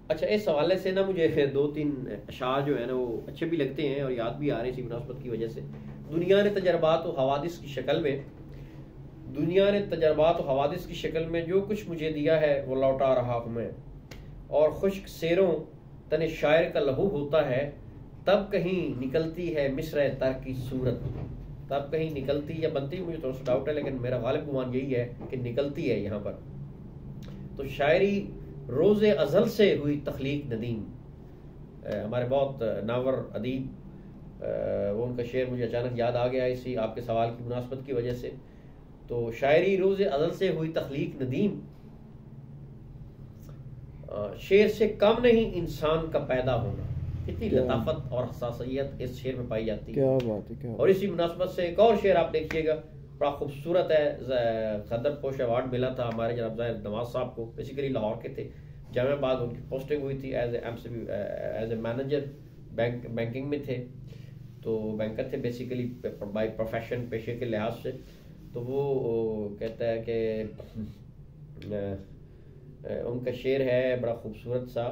اچھا اس حوالے سے نا مجھے دو تین اشعار جو ہیں نا وہ اچھے بھی لگتے ہیں اور یاد بھی آ رہے ہیں اسی مناسبت کی وجہ سے. دنیا نے تجربات و حوادث کی شکل میں دنیا نے تجربات و حوادث کی شکل میں جو کچھ مجھے دیا ہے وہ لوٹا رہا ہوں میں. اور خشک سیروں تن شاعر کا لہو ہوتا ہے تب کہیں نکلتی ہے مصرع تر کی صورت. تب کہیں نکلتی یا بنتی مجھے تھوڑا سا ڈاؤٹ ہے لیکن میرا غالب گمان یہی ہے کہ نکلتی ہے یہاں پر. تو شاعری روز ازل سے ہوئی تخلیق ندیم. ہمارے بہت ناور ادیب وہ ان کا شعر مجھے اچانک یاد آ گیا اسی آپ کے سوال کی مناسبت کی وجہ سے. تو شاعری روز ازل سے ہوئی تخلیق ندیم. شعر سے کم نہیں انسان کا پیدا ہونا. کتنی لطافت اور حساسیت اس شعر میں پائی جاتی ہے. کیا بات ہے. اور اسی مناسبت سے ایک اور شعر آپ دیکھیے گا بڑا خوبصورت ہے. خدر پوش ایوارڈ ملا تھا ہمارے جناب ظاہر نواز صاحب کو. بیسیکلی لاہور کے تھے, جامعہ آباد ان کی پوسٹنگ ہوئی تھی ایز اے مینیجر بینکنگ میں تھے. تو بینکر تھے بیسیکلی بائی پروفیشن, پیشے کے لحاظ سے. تو وہ کہتا ہے کہ ان کا شعر ہے بڑا خوبصورت سا,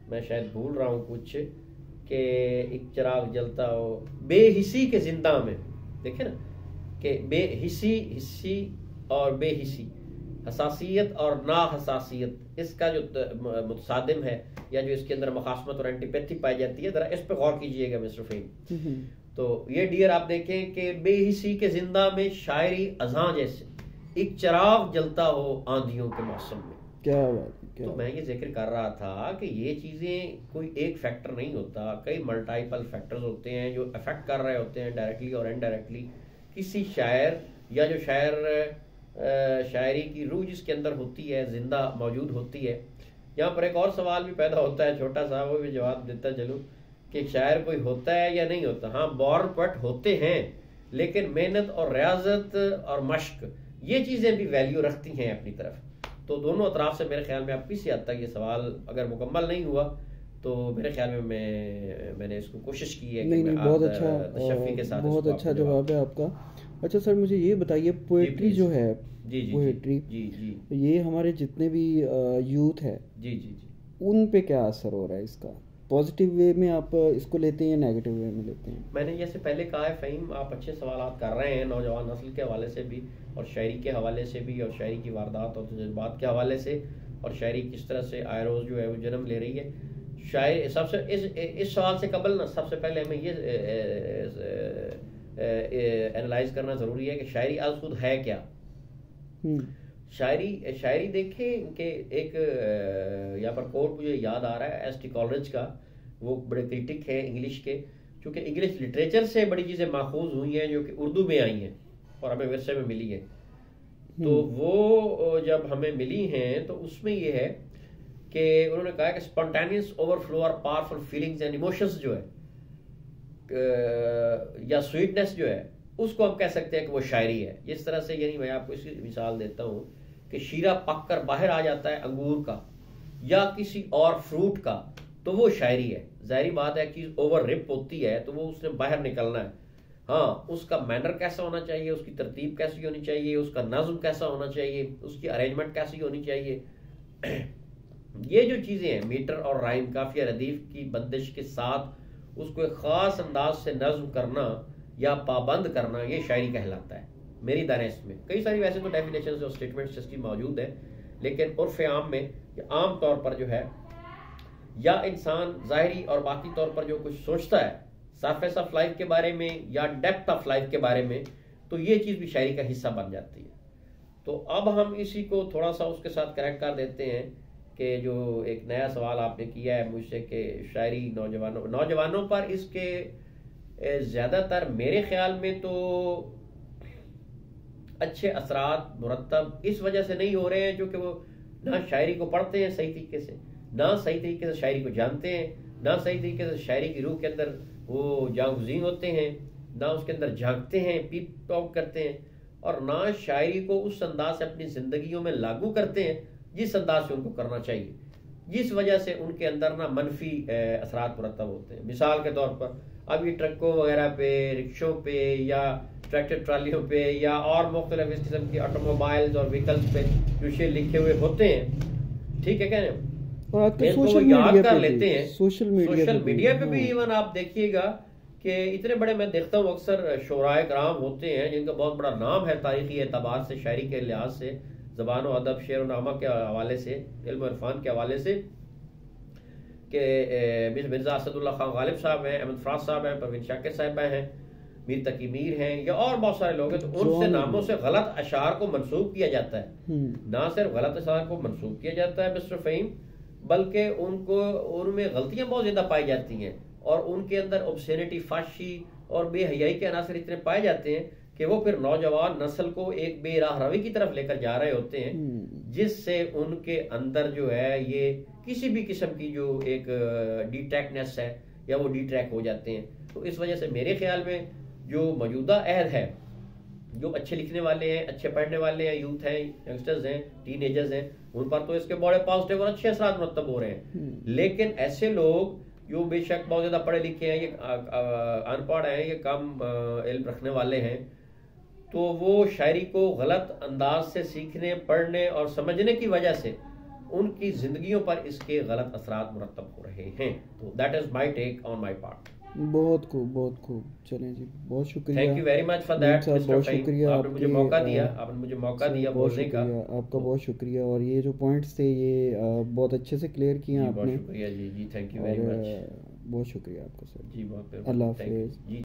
میں شاید بھول رہا ہوں کچھ, کہ ایک چراغ جلتا ہو بے حسی کے زندہ میں. دیکھیں نا کہ بے حسی اور بے حسی, حساسیت اور نا حساسیت, اس کا جو متصادم ہے یا جو اس کے اندر مخاصمت اور اینٹی پیتھی پائی جاتی ہے, ذرا اس پہ غور کیجئے گا مسٹر فہیم. تو یہ ڈیئر آپ دیکھیں کہ بے حسی کے زندہ میں شاعری اذاں جیسے ایک چراغ جلتا ہو آندھیوں کے موسم میں. کیا بات ہے. تو میں یہ ذکر کر رہا تھا کہ یہ چیزیں کوئی ایک فیکٹر نہیں ہوتا, کئی ملٹائپل فیکٹرز ہوتے ہیں جو افیکٹ کر رہے ہوتے ہیں ڈائریکٹلی اور انڈائریکٹلی کسی شاعر یا جو شاعری کی روح جس کے اندر ہوتی ہے, زندہ موجود ہوتی ہے. یہاں پر ایک اور سوال بھی پیدا ہوتا ہے چھوٹا سا, وہ بھی جواب دیتا چلوں کہ شاعر کوئی ہوتا ہے یا نہیں ہوتا. ہاں بورن پوئٹ ہوتے ہیں, لیکن محنت اور ریاضت اور مشق یہ چیزیں بھی ویلیو رکھتی ہیں اپنی طرف. تو دونوں اطراف سے میرے خیال میں اب کسی حد تک یہ سوال اگر مکمل نہیں ہوا تو میرے خیال میں نے اس کو کوشش کی ہے کہ نہیں بہت اچھا, بہت اچھا جواب ہے آپ کا. اچھا سر مجھے یہ بتائیے پوئٹری جو ہے, پوئٹری یہ ہمارے جتنے بھی یوتھ ہے ان پہ کیا اثر ہو رہا ہے اس کا؟ پازیٹیو وے میں آپ اس کو لیتے ہیں یا نیگیٹو وے میں لیتے ہیں؟ میں نے جیسے پہلے کہا ہے فہیم, آپ اچھے سوالات کر رہے ہیں نوجوان نسل کے حوالے سے بھی اور شاعری کے حوالے سے بھی اور شاعری کی واردات اور تجربات کے حوالے سے, اور شاعری کس طرح سے آئے روز جو ہے وہ جنم لے رہی ہے. شاعر سب سے اس سوال سے قبل نا سب سے پہلے ہمیں یہ اینالائز کرنا ضروری ہے کہ شاعری از خود ہے کیا. شاعری دیکھیں کہ ایک یہاں پر کوٹ مجھے یاد آ رہا ہے ایس ٹی کالرج کا, وہ بڑے کریٹک ہے انگلش کے, چونکہ انگلش لٹریچر سے بڑی چیزیں ماخوذ ہوئی ہیں جو کہ اردو میں آئی ہیں اور ہمیں ورثے میں ملی ہے. تو وہ جب ہمیں ملی ہیں تو اس میں یہ ہے کہ انہوں نے کہا کہ اسپونٹینیس اوور فلو اور پاورفل فیلنگز اینڈ ایموشنز جو ہے یا سویٹنس جو ہے اس کو ہم کہہ سکتے ہیں کہ وہ شاعری ہے. اس طرح سے یعنی میں آپ کو اس کی مثال دیتا ہوں کہ شیرہ پک کر باہر آ جاتا ہے انگور کا یا کسی اور فروٹ کا تو وہ شاعری ہے. ظاہری بات ہے کہ اوور رپ ہوتی ہے تو وہ اس نے باہر نکلنا ہے. ہاں اس کا مینر کیسا ہونا چاہیے, اس کی ترتیب کیسی ہونی چاہیے, اس کا نظم کیسا ہونا چاہیے, اس کی ارینجمنٹ کیسی ہونی چاہیے, یہ جو چیزیں ہیں میٹر اور رائم کافیہ ردیف کی بندش کے ساتھ اس کو ایک خاص انداز سے نظم کرنا یا پابند کرنا, یہ شاعری کہلاتا ہے میری دانش میں. کئی ساری ویسے تو ڈیفینیشنز اور اسٹیٹمنٹس اس کی موجود ہیں, لیکن عرف عام میں عام طور پر جو ہے یا انسان ظاہری اور باقی طور پر جو کچھ سوچتا ہے سرفیس آف لائف کے بارے میں یا ڈیپتھ آف لائف کے بارے میں, تو یہ چیز بھی شاعری کا حصہ بن جاتی ہے. تو اب ہم اسی کو تھوڑا سا اس کے ساتھ کریکٹ کر دیتے ہیں کہ جو ایک نیا سوال آپ نے کیا ہے مجھ سے کہ شاعری نوجوانوں پر اس کے زیادہ تر میرے خیال میں تو اچھے اثرات مرتب اس وجہ سے نہیں ہو رہے ہیں کیونکہ وہ نہ شاعری کو پڑھتے ہیں صحیح طریقے سے, نہ صحیح طریقے سے شاعری کو جانتے ہیں, نہ صحیح طریقے سے شاعری کی روح کے اندر وہ جانگزین ہوتے ہیں, نہ اس کے اندر جھانکتے ہیں, پیپ ٹاک کرتے ہیں, اور نہ شاعری کو اس انداز سے اپنی زندگیوں میں لاگو کرتے ہیں جس انداز سے ان کو کرنا چاہیے, جس وجہ سے ان کے اندر نہ منفی اثرات مرتب ہوتے ہیں. مثال کے طور پر اب یہ ٹرکوں وغیرہ پہ, رکشوں پہ یا ٹریکٹر ٹرالیوں پہ یا اور مختلف اس قسم کی آٹو موبائلز اور وہیکلز پہ جو شعر لکھے ہوئے ہوتے ہیں, ٹھیک ہے کہنے, یاد کر لیتے ہیں. سوشل میڈیا پہ بھی ایون آپ دیکھیے گا کہ اتنے بڑے میں دیکھتا ہوں اکثر شعراء کرام ہوتے ہیں جن کا بہت بڑا نام ہے تاریخی اعتبار سے, شاعری کے لحاظ سے, زبان و ادب, شعر و نامہ کے حوالے سے, علم و عرفان کے حوالے سے, کہ مرزا اسد اللہ خان غالب صاحب ہیں, احمد فراز صاحب ہیں, پروین شاکر صاحبہ ہیں, میر تقی میر ہیں, یا اور بہت سارے لوگ ہیں. تو ان سے ناموں سے غلط اشعار کو منسوب کیا جاتا ہے. نہ صرف غلط اشعار کو منسوب کیا جاتا ہے مسٹر فہیم, بلکہ ان میں غلطیاں بہت زیادہ پائی جاتی ہیں, اور ان کے اندر اوبسینٹی, فحشی اور بے حیائی کے عناصر اتنے پائے جاتے ہیں کہ وہ پھر نوجوان نسل کو ایک بے راہ روی کی طرف لے کر جا رہے ہوتے ہیں, جس سے ان کے اندر جو ہے یہ کسی بھی قسم کی جو ایک ڈی ٹریکنیس ہے یا وہ ڈی ٹریک ہو جاتے ہیں. تو اس وجہ سے میرے خیال میں جو موجودہ عہد ہے, جو اچھے لکھنے والے ہیں, اچھے پڑھنے والے ہیں, یوتھ ہیں, ینگسٹرز ہیں, ٹین ایجرز ہیں, ان پر تو اس کے بڑے پازیٹیو اور اچھے اثرات مرتب ہو رہے ہیں. لیکن ایسے لوگ جو بے شک بہت زیادہ پڑھے لکھے ہیں, یہ ان پڑھ ہیں, یہ کم علم رکھنے والے ہیں, تو وہ شاعری کو غلط انداز سے سیکھنے, پڑھنے اور سمجھنے کی وجہ سے ان کی زندگیوں پر اس کے غلط اثرات مرتب ہو رہے ہیں. تو that is my take on my part. بہت خوب, بہت خوب. چلیں جی, بہت شکریہ. Thank you very much for that. بہت شکریہ, آپ نے مجھے موقع دیا, آپ نے مجھے موقع دیا بولنے کا. آپ کا بہت شکریہ. اور یہ جو پوائنٹس تھے یہ بہت اچھے سے کلیئر کیے آپ نے. بہت شکریہ جی. جی تھینک یو ویری مچ. بہت شکریہ آپ کا سر. جی بہت. اللہ حافظ.